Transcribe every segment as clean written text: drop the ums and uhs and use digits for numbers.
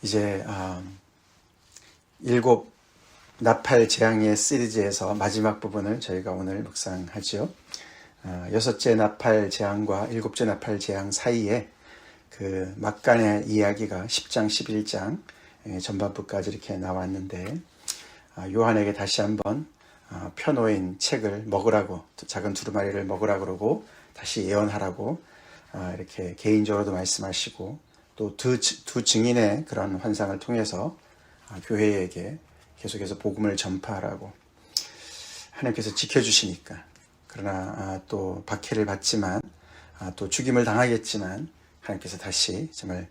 이제 일곱 나팔 재앙의 시리즈에서 마지막 부분을 저희가 오늘 묵상하죠. 여섯째 나팔 재앙과 일곱째 나팔 재앙 사이에 그 막간의 이야기가 10장, 11장 전반부까지 이렇게 나왔는데, 요한에게 다시 한번 펴놓인 책을 먹으라고, 작은 두루마리를 먹으라고 그러고 다시 예언하라고 이렇게 개인적으로도 말씀하시고, 또 두 증인의 그런 환상을 통해서 교회에게 계속해서 복음을 전파하라고 하나님께서 지켜주시니까, 그러나 또 박해를 받지만 또 죽임을 당하겠지만 하나님께서 다시 정말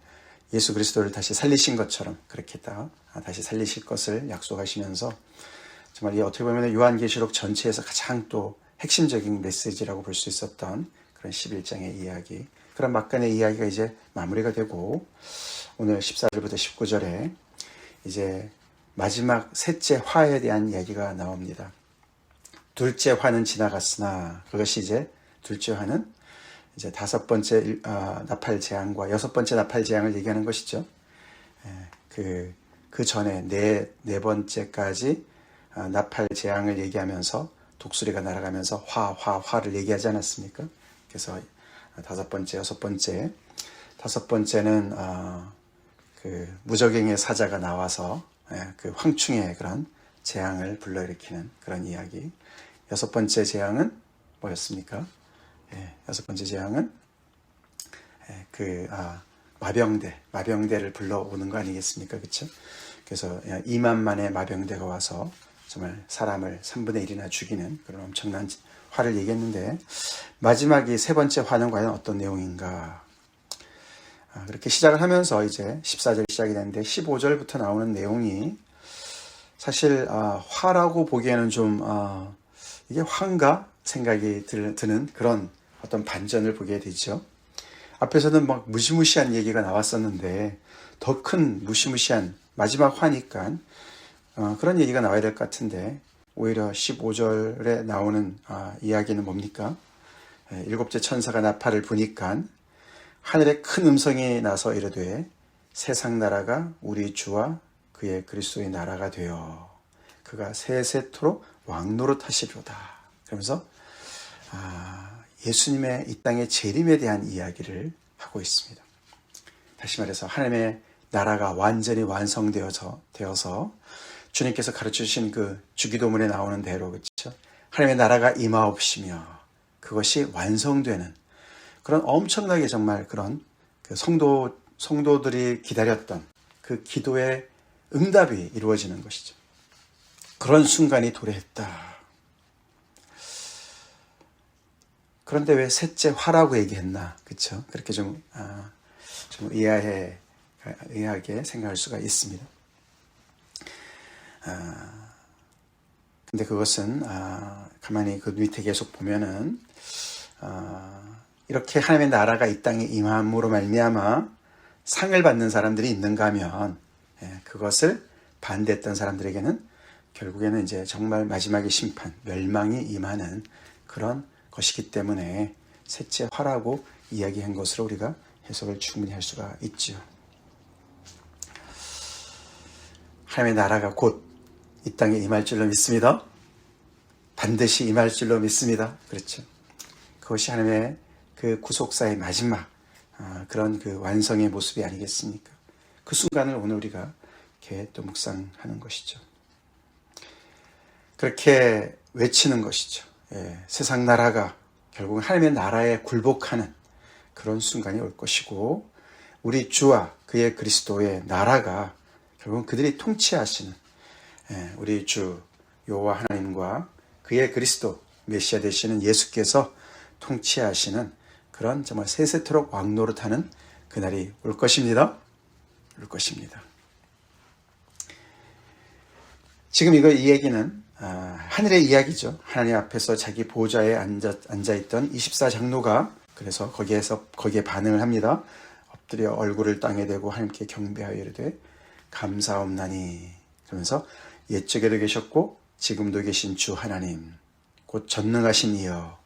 예수 그리스도를 다시 살리신 것처럼 그렇게 다시 살리실 것을 약속하시면서, 정말 이 어떻게 보면 요한계시록 전체에서 가장 또 핵심적인 메시지라고 볼 수 있었던 그런 11장의 이야기, 그런 막간의 이야기가 이제 마무리가 되고, 오늘 14절부터 19절에 이제 마지막 셋째 화에 대한 이야기가 나옵니다. 둘째 화는 지나갔으나, 그것이 이제 둘째 화는 이제 다섯 번째 나팔 재앙과 여섯 번째 나팔 재앙을 얘기하는 것이죠. 그 전에 네 번째까지 나팔 재앙을 얘기하면서 독수리가 날아가면서 화를 얘기하지 않았습니까? 그래서 다섯 번째, 여섯 번째, 다섯 번째는 그 무적행의 사자가 나와서 그 황충의 그런 재앙을 불러일으키는 그런 이야기. 여섯 번째 재앙은 뭐였습니까? 여섯 번째 재앙은 마병대를 불러오는 거 아니겠습니까? 그렇죠? 그래서 2만만의 마병대가 와서 정말 사람을 3분의 1이나 죽이는 그런 엄청난 화를 얘기했는데, 마지막이 세 번째 화는 과연 어떤 내용인가? 그렇게 시작을 하면서 이제 14절 시작이 되는데, 15절부터 나오는 내용이 사실 화라고 보기에는 좀 이게 화인가 생각이 드는 그런 어떤 반전을 보게 되죠. 앞에서는 막 무시무시한 얘기가 나왔었는데, 더 큰 무시무시한 마지막 화니까 그런 얘기가 나와야 될 것 같은데, 오히려 15절에 나오는 이야기는 뭡니까? 일곱째 천사가 나팔을 부니까 하늘에 큰 음성이 나서 이르되, 세상 나라가 우리 주와 그의 그리스도의 나라가 되어 그가 세세토록 왕노릇하시리로다. 그러면서 예수님의 이 땅의 재림에 대한 이야기를 하고 있습니다. 다시 말해서 하나님의 나라가 완전히 완성되어서 주님께서 가르쳐주신 그 주기도문에 나오는 대로, 그렇죠? 하나님의 나라가 임하옵시며 그것이 완성되는 그런 엄청나게 정말 그런 그 성도들이 기다렸던 그 기도의 응답이 이루어지는 것이죠. 그런 순간이 도래했다. 그런데 왜 셋째 화라고 얘기했나? 그렇죠? 그렇게 좀 의아하게 생각할 수가 있습니다. 근데 그것은 가만히 그 밑에 계속 보면은 이렇게 하나님의 나라가 이 땅에 임함으로 말미암아 상을 받는 사람들이 있는가 하면, 그것을 반대했던 사람들에게는 결국에는 이제 정말 마지막의 심판, 멸망이 임하는 그런 것이기 때문에 셋째 화라고 이야기한 것으로 우리가 해석을 충분히 할 수가 있죠. 하나님의 나라가 곧 이 땅에 임할 줄로 믿습니다. 반드시 임할 줄로 믿습니다. 그렇죠. 그것이 하나님의 그 구속사의 마지막 그런 그 완성의 모습이 아니겠습니까? 그 순간을 오늘 우리가 이렇게 또 묵상하는 것이죠. 그렇게 외치는 것이죠. 세상 나라가 결국 하나님의 나라에 굴복하는 그런 순간이 올 것이고, 우리 주와 그의 그리스도의 나라가 결국 그들이 통치하시는 우리 주 여호와 하나님과 그의 그리스도 메시아 되시는 예수께서 통치하시는 그런 정말 세세토록 왕노릇하는 그날이 올 것입니다. 올 것입니다. 지금 이 얘기는 하늘의 이야기죠. 하나님 앞에서 자기 보좌에 앉아있던 24장로가 그래서 거기에 반응을 합니다. 엎드려 얼굴을 땅에 대고 하나님께 경배하여 이르되 감사옵나니, 그러면서 옛적에도 계셨고 지금도 계신 주 하나님 곧 전능하신 이여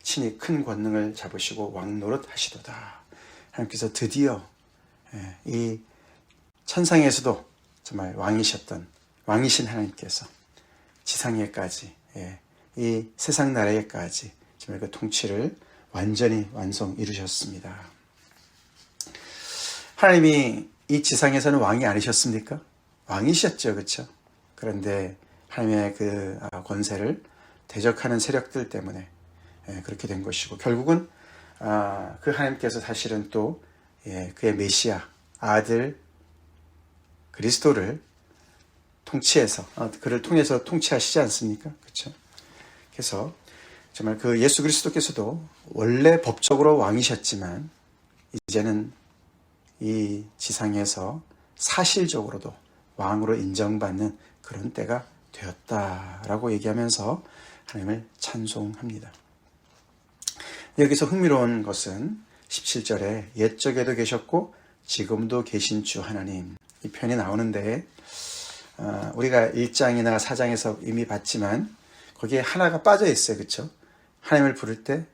친히 큰 권능을 잡으시고 왕노릇 하시도다. 하나님께서 드디어 이 천상에서도 정말 왕이신 하나님께서 지상에까지, 이 세상 나라에까지 정말 그 통치를 완전히 이루셨습니다. 하나님이 이 지상에서는 왕이 아니셨습니까? 왕이셨죠, 그렇죠? 그런데 하나님의 그 권세를 대적하는 세력들 때문에 그렇게 된 것이고, 결국은 그 하나님께서 사실은 또 그의 메시아 아들 그리스도를 통치해서 그를 통해서 통치하시지 않습니까? 그렇죠? 그래서 정말 그 예수 그리스도께서도 원래 법적으로 왕이셨지만 이제는 이 지상에서 사실적으로도 왕으로 인정받는 그런 때가 되었다라고 얘기하면서 하나님을 찬송합니다. 여기서 흥미로운 것은 17절에 옛적에도 계셨고 지금도 계신 주 하나님, 이 표현이 나오는데 우리가 1장이나 4장에서 이미 봤지만 거기에 하나가 빠져 있어요. 그렇죠? 하나님을 부를 때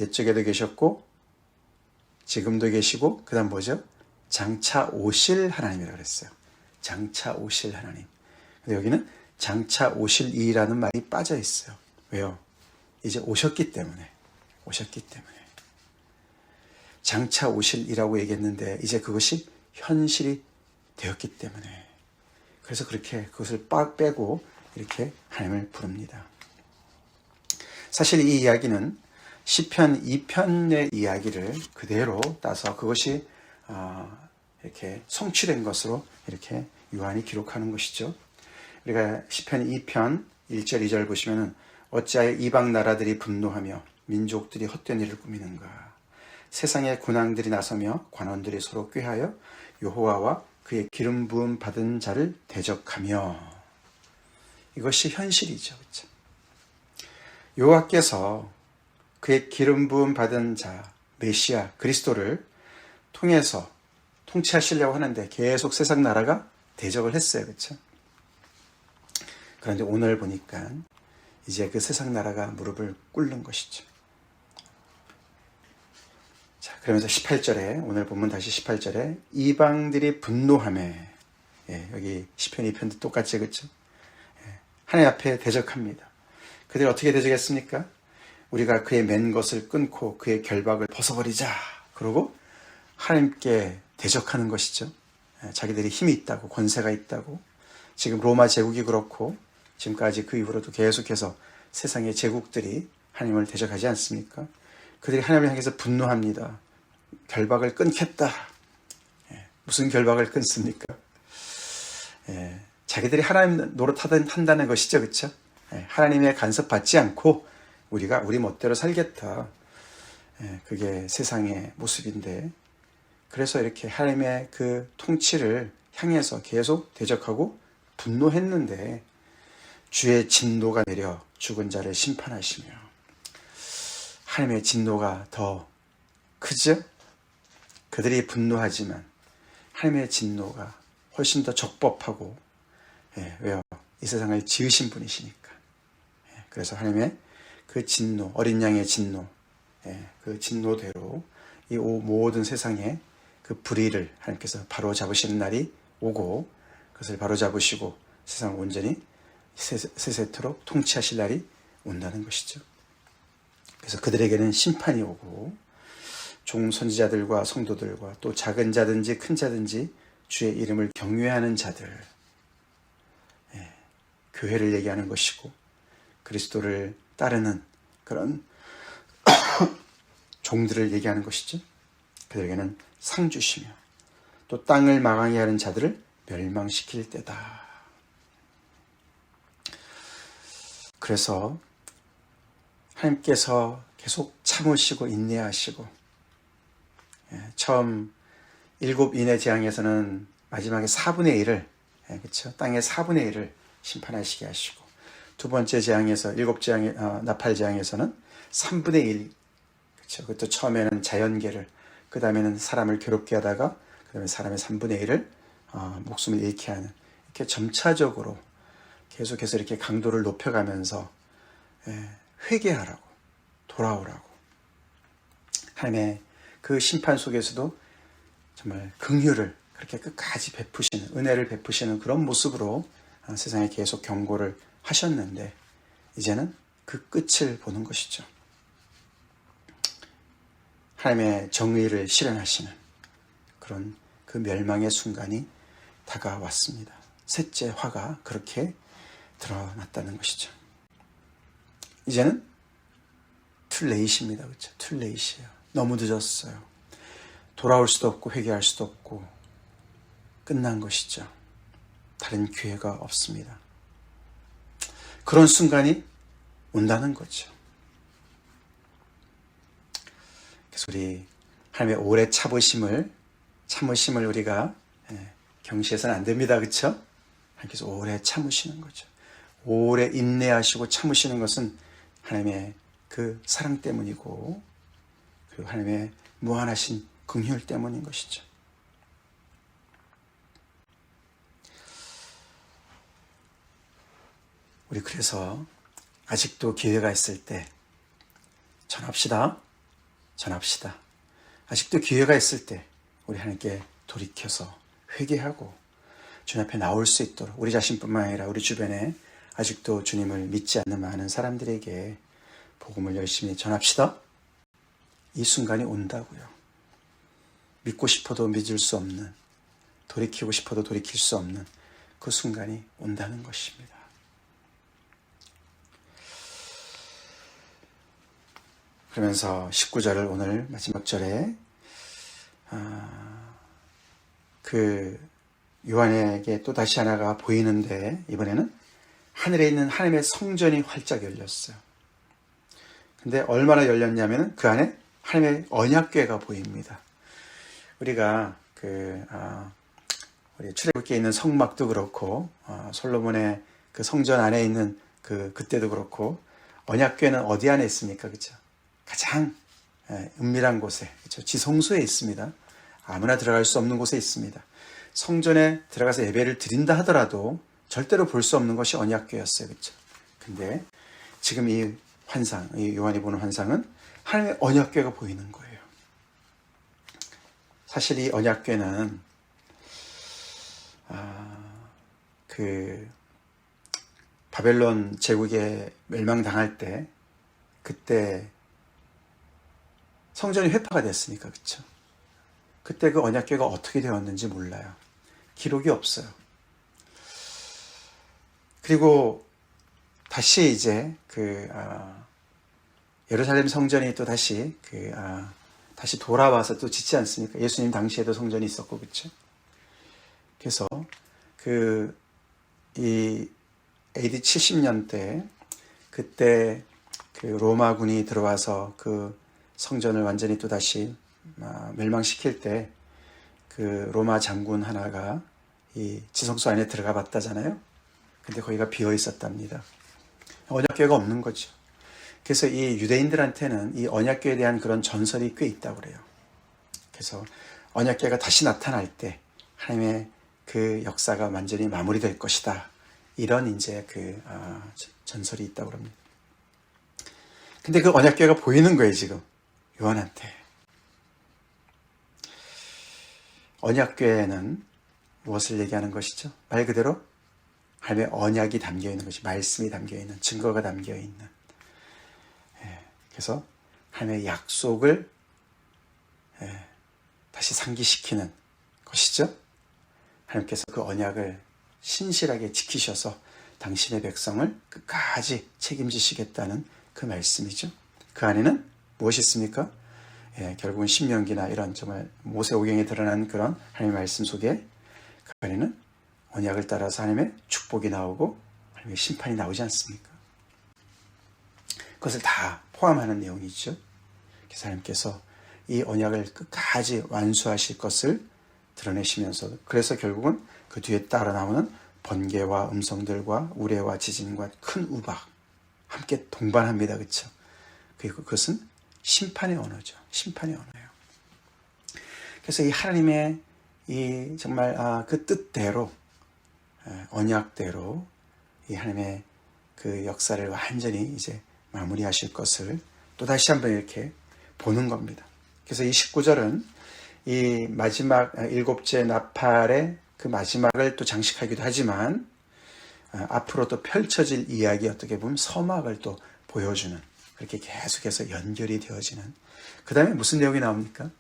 옛적에도 계셨고 지금도 계시고 그 다음 뭐죠? 장차 오실 하나님이라고 그랬어요. 장차 오실 하나님. 근데 여기는 장차 오실 이라는 말이 빠져 있어요. 왜요? 이제 오셨기 때문에. 장차 오실 이라고 얘기했는데 이제 그것이 현실이 되었기 때문에. 그래서 그렇게 그것을 빼고 이렇게 하나님을 부릅니다. 사실 이 이야기는 시편 2편의 이야기를 그대로 따서 그것이 이렇게 성취된 것으로 이렇게 요한이 기록하는 것이죠. 우리가 시편 2편 1절 2절 보시면은 어찌하여 이방 나라들이 분노하며 민족들이 헛된 일을 꾸미는가. 세상의 군왕들이 나서며 관원들이 서로 꾀하여 여호와와 그의 기름 부음 받은 자를 대적하며. 이것이 현실이죠. 그렇죠? 여호와께서 그의 기름 부음 받은 자 메시아 그리스도를 통해서 통치하시려고 하는데 계속 세상 나라가 대적을 했어요. 그렇죠? 그런데 오늘 보니까 이제 그 세상 나라가 무릎을 꿇는 것이죠. 자, 그러면서 18절에 오늘 본문 다시 18절에 이방들이 분노하매, 여기 시편 2편도 똑같이 그렇죠? 하나님 앞에 대적합니다. 그들이 어떻게 대적했습니까? 우리가 그의 맨 것을 끊고 그의 결박을 벗어버리자. 그러고 하나님께 대적하는 것이죠. 자기들이 힘이 있다고, 권세가 있다고. 지금 로마 제국이 그렇고 지금까지 그 이후로도 계속해서 세상의 제국들이 하나님을 대적하지 않습니까? 그들이 하나님을 향해서 분노합니다. 결박을 끊겠다. 무슨 결박을 끊습니까? 자기들이 하나님 노릇한다는 것이죠. 그렇죠? 하나님의 간섭 받지 않고 우리가 우리 멋대로 살겠다. 그게 세상의 모습인데, 그래서 이렇게 하나님의 그 통치를 향해서 계속 대적하고 분노했는데 주의 진노가 내려 죽은 자를 심판하시며. 하나님의 진노가 더 크죠? 그들이 분노하지만 하나님의 진노가 훨씬 더 적법하고, 왜요? 이 세상을 지으신 분이시니까. 그래서 하나님의 그 진노, 어린 양의 진노, 그 진노대로 이 모든 세상의 그 불의를 하나님께서 바로 잡으시는 날이 오고, 그것을 바로 잡으시고 세상을 온전히 세세토록 통치하실 날이 온다는 것이죠. 그래서 그들에게는 심판이 오고, 종 선지자들과 성도들과 또 작은 자든지 큰 자든지 주의 이름을 경외하는 자들, 교회를 얘기하는 것이고 그리스도를 따르는 그런 종들을 얘기하는 것이죠. 그들에게는 상 주시며 또 땅을 망하게 하는 자들을 멸망시킬 때다. 그래서 하나님께서 계속 참으시고 인내하시고, 처음 7인의 재앙에서는 마지막에 4분의 1을, 그렇죠? 땅의 4분의 1을 심판하시게 하시고, 두 번째 재앙에서, 7재앙, 나팔 재앙에서는 3분의 1, 그렇죠? 그것도 처음에는 자연계를, 그 다음에는 사람을 괴롭게 하다가, 그 다음에 사람의 3분의 1을 목숨을 잃게 하는, 이렇게 점차적으로 계속해서 이렇게 강도를 높여가면서 회개하라고, 돌아오라고. 하나님의 그 심판 속에서도 정말 긍휼을 그렇게 끝까지 베푸시는, 은혜를 베푸시는 그런 모습으로 세상에 계속 경고를 하셨는데 이제는 그 끝을 보는 것이죠. 하나님의 정의를 실현하시는 그런 그 멸망의 순간이 다가왔습니다. 셋째 화가 그렇게 드러났다는 것이죠. 이제는 툴레이트입니다. 그렇죠? 툴레이트예요. 너무 늦었어요. 돌아올 수도 없고 회개할 수도 없고 끝난 것이죠. 다른 기회가 없습니다. 그런 순간이 온다는 거죠. 그래서 우리 하나님의 오래 참으심을 우리가 경시해서는 안 됩니다. 그렇죠? 하나님께서 오래 참으시는 거죠. 오래 인내하시고 참으시는 것은 하나님의 그 사랑 때문이고 그리고 하나님의 무한하신 긍휼 때문인 것이죠. 우리 그래서 아직도 기회가 있을 때 전합시다. 아직도 기회가 있을 때 우리 하나님께 돌이켜서 회개하고 주님 앞에 나올 수 있도록 우리 자신뿐만 아니라 우리 주변에 아직도 주님을 믿지 않는 많은 사람들에게 복음을 열심히 전합시다. 이 순간이 온다고요. 믿고 싶어도 믿을 수 없는, 돌이키고 싶어도 돌이킬 수 없는 그 순간이 온다는 것입니다. 그러면서 19절을 오늘 마지막 절에 그 요한에게 또 다시 하나가 보이는데 이번에는 하늘에 있는 하나님의 성전이 활짝 열렸어요. 근데 얼마나 열렸냐면 그 안에 하나님의 언약궤가 보입니다. 우리가 우리 출애굽기에 있는 성막도 그렇고 솔로몬의 그 성전 안에 있는 그때도 그렇고 언약궤는 어디 안에 있습니까? 그렇죠? 가장 은밀한 곳에, 그렇죠? 지성소에 있습니다. 아무나 들어갈 수 없는 곳에 있습니다. 성전에 들어가서 예배를 드린다 하더라도 절대로 볼 수 없는 것이 언약궤였어요. 그렇죠? 근데 지금 이 환상, 이 요한이 보는 환상은 하나님의 언약궤가 보이는 거예요. 사실 이 언약궤는 그 바벨론 제국에 멸망당할 때 그때 성전이 회파가 됐으니까 그렇죠. 그때 그 언약궤가 어떻게 되었는지 몰라요. 기록이 없어요. 그리고 다시 이제 예루살렘 성전이 또 다시 다시 돌아와서 또 짓지 않습니까? 예수님 당시에도 성전이 있었고 그렇죠. 그래서 이 AD 70년 때 그때 그 로마군이 들어와서 그 성전을 완전히 또 다시 멸망시킬 때 그 로마 장군 하나가 이 지성소 안에 들어가 봤다잖아요. 근데 거기가 비어 있었답니다. 언약궤가 없는 거죠. 그래서 이 유대인들한테는 이 언약궤에 대한 그런 전설이 꽤 있다고 그래요. 그래서 언약궤가 다시 나타날 때 하나님의 그 역사가 완전히 마무리될 것이다. 이런 이제 전설이 있다고 합니다. 근데 그 언약궤가 보이는 거예요, 지금. 요한한테. 언약궤에는 무엇을 얘기하는 것이죠? 말 그대로 하나님의 언약이 담겨 있는 것이, 말씀이 담겨 있는, 증거가 담겨 있는. 그래서 하나님의 약속을 다시 상기시키는 것이죠. 하나님께서 그 언약을 신실하게 지키셔서 당신의 백성을 끝까지 책임지시겠다는 그 말씀이죠. 그 안에는 무엇이 있습니까? 결국은 신명기나 이런 정말 모세오경에 드러난 그런 하나님의 말씀 속에 그 안에는 언약을 따라서 하나님의 축복이 나오고 하나님의 심판이 나오지 않습니까? 그것을 다 포함하는 내용이죠. 그래서 하나님께서 이 언약을 끝까지 완수하실 것을 드러내시면서 그래서 결국은 그 뒤에 따라 나오는 번개와 음성들과 우레와 지진과 큰 우박 함께 동반합니다. 그렇죠? 그리고 그것은 심판의 언어죠. 심판의 언어예요. 그래서 이 하나님의 이 정말 그 뜻대로 언약대로 이 하나님의 그 역사를 완전히 이제 마무리하실 것을 또 다시 한번 이렇게 보는 겁니다. 그래서 이 19절은 이 마지막 일곱째 나팔의 그 마지막을 또 장식하기도 하지만 앞으로 또 펼쳐질 이야기 어떻게 보면 서막을 또 보여주는 그렇게 계속해서 연결이 되어지는 그 다음에 무슨 내용이 나옵니까?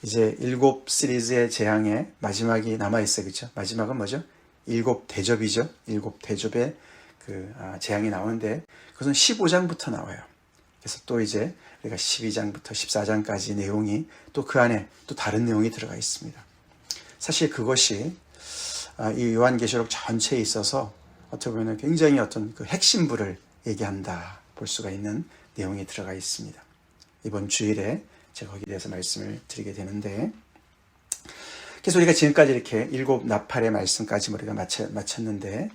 이제 일곱 시리즈의 재앙의 마지막이 남아있어요. 그렇죠? 마지막은 뭐죠? 일곱 대접이죠. 일곱 대접의 그 재앙이 나오는데 그것은 15장부터 나와요. 그래서 또 이제 우리가 12장부터 14장까지 내용이 또 그 안에 또 다른 내용이 들어가 있습니다. 사실 그것이 이 요한계시록 전체에 있어서 어떻게 보면 굉장히 어떤 그 핵심부를 얘기한다 볼 수가 있는 내용이 들어가 있습니다. 이번 주일에 제가 거기에 대해서 말씀을 드리게 되는데, 그래서 우리가 지금까지 이렇게 일곱 나팔의 말씀까지 우리가 마쳤는데,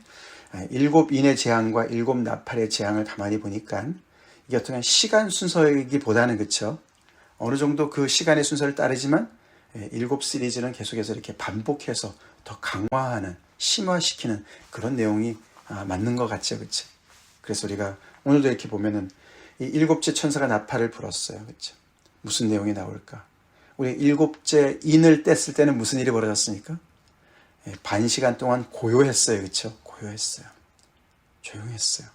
일곱 인의 재앙과 일곱 나팔의 재앙을 가만히 보니까 이게 어떤 시간 순서이기보다는 그렇죠. 어느 정도 그 시간의 순서를 따르지만 일곱 시리즈는 계속해서 이렇게 반복해서 더 강화하는, 심화시키는 그런 내용이 맞는 것 같죠, 그렇죠? 그래서 우리가 오늘도 이렇게 보면은 이 일곱째 천사가 나팔을 불었어요, 그렇죠? 무슨 내용이 나올까? 우리 일곱째 인을 뗐을 때는 무슨 일이 벌어졌습니까? 반 시간 동안 고요했어요, 그렇죠? 고요했어요, 조용했어요.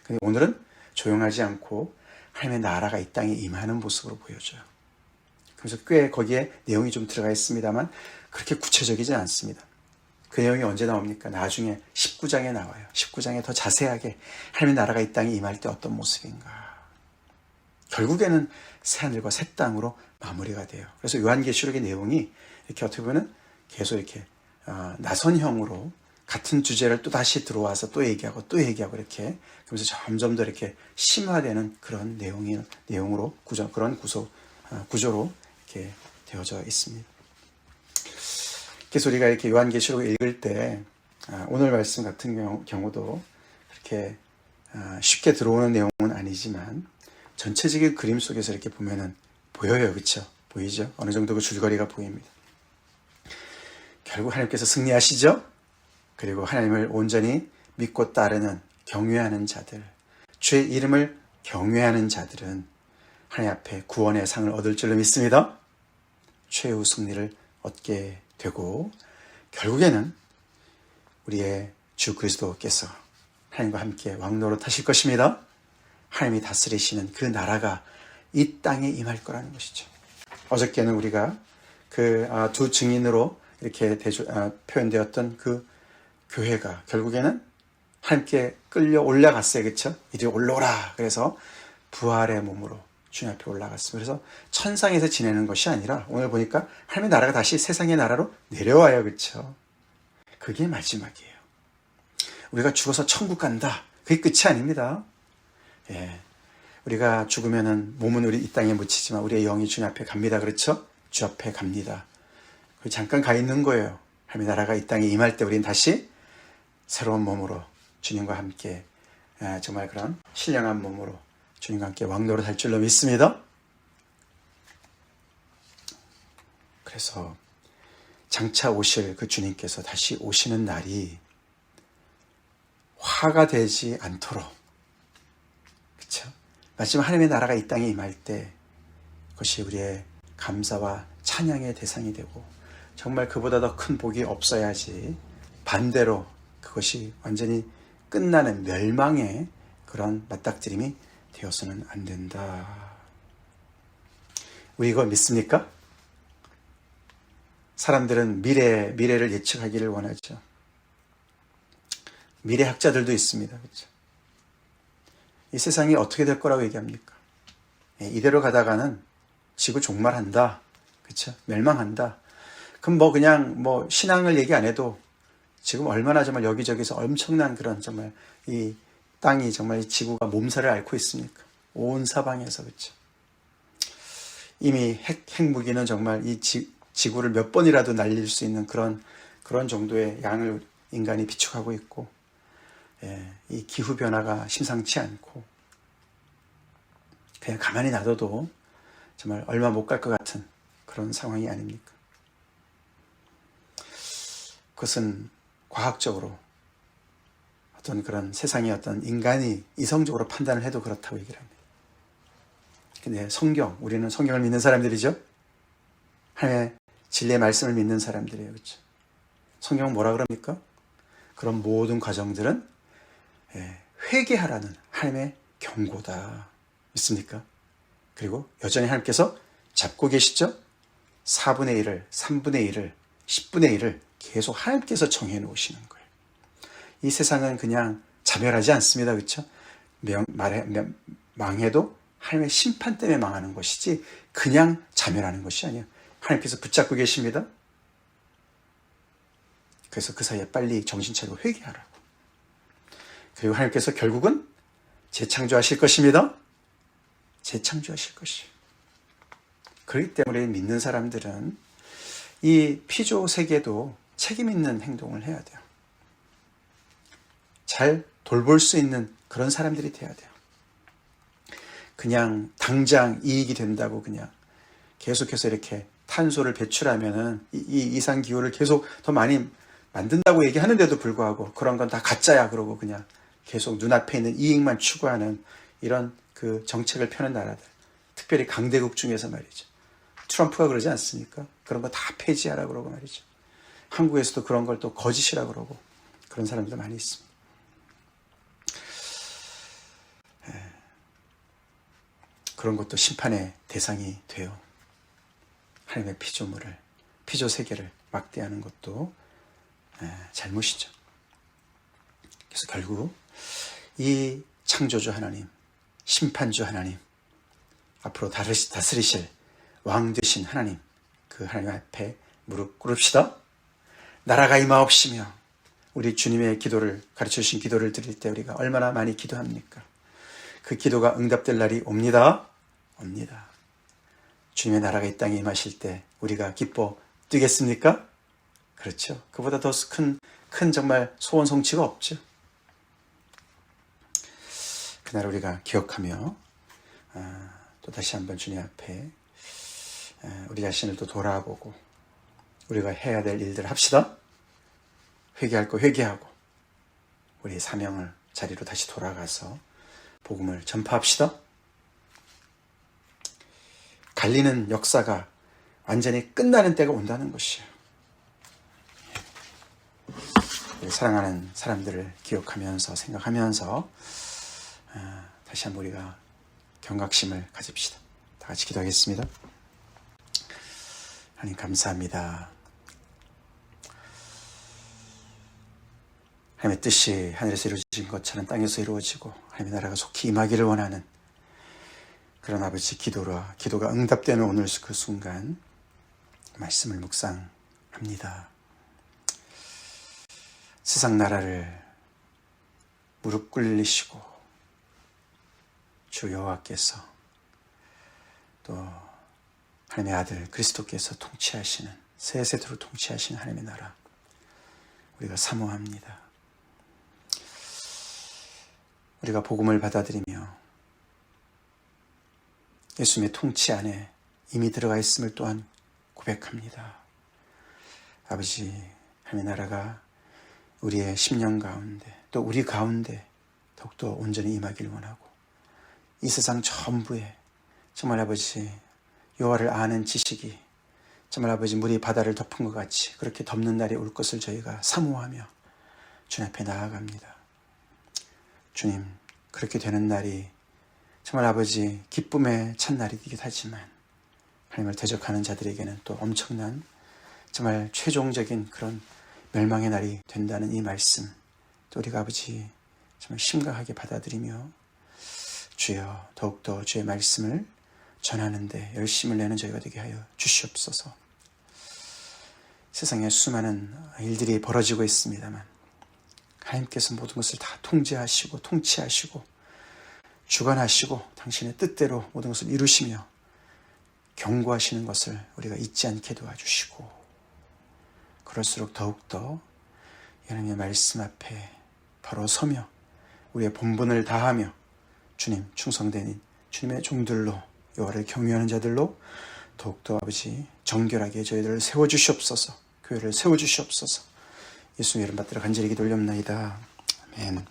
근데 오늘은 조용하지 않고 하나님의 나라가 이 땅에 임하는 모습으로 보여줘요. 그래서 꽤 거기에 내용이 좀 들어가 있습니다만 그렇게 구체적이지 않습니다. 그 내용이 언제 나옵니까? 나중에 19장에 나와요. 19장에 더 자세하게 하나님의 나라가 이 땅에 임할 때 어떤 모습인가. 결국에는 새하늘과 새 땅으로 마무리가 돼요. 그래서 요한계시록의 내용이 이렇게 어떻게 보면 계속 이렇게 나선형으로 같은 주제를 또 다시 들어와서 또 얘기하고 이렇게 그러면서 점점 더 이렇게 심화되는 그런 내용으로 그런 구조로 이렇게 되어져 있습니다. 그래서 우리가 이렇게 요한계시록을 읽을 때 오늘 말씀 같은 경우도 그렇게 쉽게 들어오는 내용은 아니지만 전체적인 그림 속에서 이렇게 보면은 보여요, 그렇죠? 보이죠? 어느 정도 그 줄거리가 보입니다. 결국 하나님께서 승리하시죠? 그리고 하나님을 온전히 믿고 따르는 경외하는 자들, 주의 이름을 경외하는 자들은 하나님 앞에 구원의 상을 얻을 줄로 믿습니다. 최후 승리를 얻게 되고 결국에는 우리의 주 그리스도께서 하나님과 함께 왕노릇하실 것입니다. 하나님이 다스리시는 그 나라가 이 땅에 임할 거라는 것이죠. 어저께는 우리가 그 두 증인으로 이렇게 표현되었던 그 교회가 결국에는 함께 끌려 올라갔어요. 그렇죠? 이리 올라오라. 그래서 부활의 몸으로 주님 앞에 올라갔습니다. 그래서 천상에서 지내는 것이 아니라 오늘 보니까 하나님의 나라가 다시 세상의 나라로 내려와요. 그렇죠? 그게 마지막이에요. 우리가 죽어서 천국 간다. 그게 끝이 아닙니다. 예. 우리가 죽으면은 몸은 우리 이 땅에 묻히지만 우리의 영이 주님 앞에 갑니다. 그렇죠? 주 앞에 갑니다. 잠깐 가 있는 거예요. 하나님의 나라가 이 땅에 임할 때 우리는 다시 새로운 몸으로 주님과 함께 정말 그런 신령한 몸으로 주님과 함께 왕노릇 할 줄로 믿습니다. 그래서 장차 오실 그 주님께서 다시 오시는 날이 화가 되지 않도록, 그렇죠? 마지막 하나님의 나라가 이 땅에 임할 때 그것이 우리의 감사와 찬양의 대상이 되고 정말 그보다 더 큰 복이 없어야지 반대로 그것이 완전히 끝나는 멸망의 그런 맞닥뜨림이 되어서는 안 된다. 우리 이거 믿습니까? 사람들은 미래를 예측하기를 원하죠. 미래학자들도 있습니다. 그렇죠? 이 세상이 어떻게 될 거라고 얘기합니까? 이대로 가다가는 지구 종말한다. 그렇죠? 멸망한다. 그럼 그냥 신앙을 얘기 안 해도 지금 얼마나 정말 여기저기서 엄청난 그런 정말 이 땅이 정말 이 지구가 몸살을 앓고 있습니까? 온 사방에서. 그렇죠? 이미 핵무기는 정말 이 지구를 몇 번이라도 날릴 수 있는 그런 정도의 양을 인간이 비축하고 있고, 이 기후변화가 심상치 않고, 그냥 가만히 놔둬도 정말 얼마 못 갈 것 같은 그런 상황이 아닙니까? 그것은 과학적으로 어떤 그런 세상의 어떤 인간이 이성적으로 판단을 해도 그렇다고 얘기를 합니다. 근데 우리는 성경을 믿는 사람들이죠? 하나님의 진리의 말씀을 믿는 사람들이에요. 그렇죠? 성경은 뭐라 그럽니까? 그런 모든 과정들은 회개하라는 하나님의 경고다. 믿습니까? 그리고 여전히 하나님께서 잡고 계시죠? 4분의 1을, 3분의 1을, 10분의 1을 계속 하나님께서 정해 놓으시는 거예요. 이 세상은 그냥 자멸하지 않습니다. 그렇죠? 망해도 하나님의 심판 때문에 망하는 것이지 그냥 자멸하는 것이 아니에요. 하나님께서 붙잡고 계십니다. 그래서 그 사이에 빨리 정신 차리고 회개하라고. 그리고 하나님께서 결국은 재창조하실 것입니다. 재창조하실 것이에요. 그렇기 때문에 믿는 사람들은 이 피조 세계도 책임 있는 행동을 해야 돼요. 잘 돌볼 수 있는 그런 사람들이 돼야 돼요. 그냥 당장 이익이 된다고 그냥 계속해서 이렇게 탄소를 배출하면은 이 이상기후를 계속 더 많이 만든다고 얘기하는데도 불구하고 그런 건 다 가짜야 그러고 그냥 계속 눈앞에 있는 이익만 추구하는 이런 그 정책을 펴는 나라들, 특별히 강대국 중에서 말이죠. 트럼프가 그러지 않습니까? 그런 거 다 폐지하라 그러고 말이죠. 한국에서도 그런 걸 또 거짓이라 그러고 그런 사람들도 많이 있습니다. 그런 것도 심판의 대상이 돼요. 하나님의 피조물을, 피조 세계를 막대하는 것도 잘못이죠. 그래서 결국 이 창조주 하나님, 심판주 하나님, 앞으로 다스리실 왕 되신 하나님, 그 하나님 앞에 무릎 꿇읍시다. 나라가 임하옵시며, 우리 주님의 기도를 가르쳐 주신 기도를 드릴 때 우리가 얼마나 많이 기도합니까? 그 기도가 응답될 날이 옵니다. 옵니다. 주님의 나라가 이 땅에 임하실 때 우리가 기뻐 뛰겠습니까? 그렇죠. 그보다 더 큰 정말 소원 성취가 없죠. 그날 우리가 기억하며 또 다시 한번 주님 앞에 우리 자신을 또 돌아보고 우리가 해야 될 일들을 합시다. 회개할 거 회개하고 우리의 사명을 자리로 다시 돌아가서 복음을 전파합시다. 갈리는 역사가 완전히 끝나는 때가 온다는 것이에요. 사랑하는 사람들을 기억하면서 생각하면서 다시 한번 우리가 경각심을 가집시다. 다 같이 기도하겠습니다. 하나님 감사합니다. 하나님의 뜻이 하늘에서 이루어진 것처럼 땅에서 이루어지고 하나님의 나라가 속히 임하기를 원하는 그런 아버지 기도가 응답되는 오늘 그 순간 말씀을 묵상합니다. 세상 나라를 무릎 꿇리시고 주 여호와께서 또 하나님의 아들 그리스도께서 통치하시는 세세토록 통치하시는 하나님의 나라 우리가 사모합니다. 우리가 복음을 받아들이며 예수님의 통치 안에 이미 들어가 있음을 또한 고백합니다. 아버지, 하나님의 나라가 우리의 심령 가운데 또 우리 가운데 더욱더 온전히 임하기를 원하고 이 세상 전부에 정말 아버지 여호와를 아는 지식이 정말 아버지 물이 바다를 덮은 것 같이 그렇게 덮는 날이 올 것을 저희가 사모하며 주님 앞에 나아갑니다. 주님, 그렇게 되는 날이 정말 아버지 기쁨의 첫날이기도 하지만 하나님을 대적하는 자들에게는 또 엄청난 정말 최종적인 그런 멸망의 날이 된다는 이 말씀 또 우리가 아버지 정말 심각하게 받아들이며 주여 더욱더 주의 말씀을 전하는데 열심을 내는 저희가 되게 하여 주시옵소서. 세상에 수많은 일들이 벌어지고 있습니다만 하나님께서 모든 것을 다 통제하시고 통치하시고 주관하시고 당신의 뜻대로 모든 것을 이루시며 경고하시는 것을 우리가 잊지 않게 도와주시고 그럴수록 더욱더 하나님의 말씀 앞에 바로 서며 우리의 본분을 다하며 주님 충성된 주님의 종들로 여호와를 경외하는 자들로 더욱더 아버지 정결하게 저희들을 세워주시옵소서. 교회를 세워주시옵소서. 예수의 이름 받들어 간절히 기도 올렵나이다. 아멘.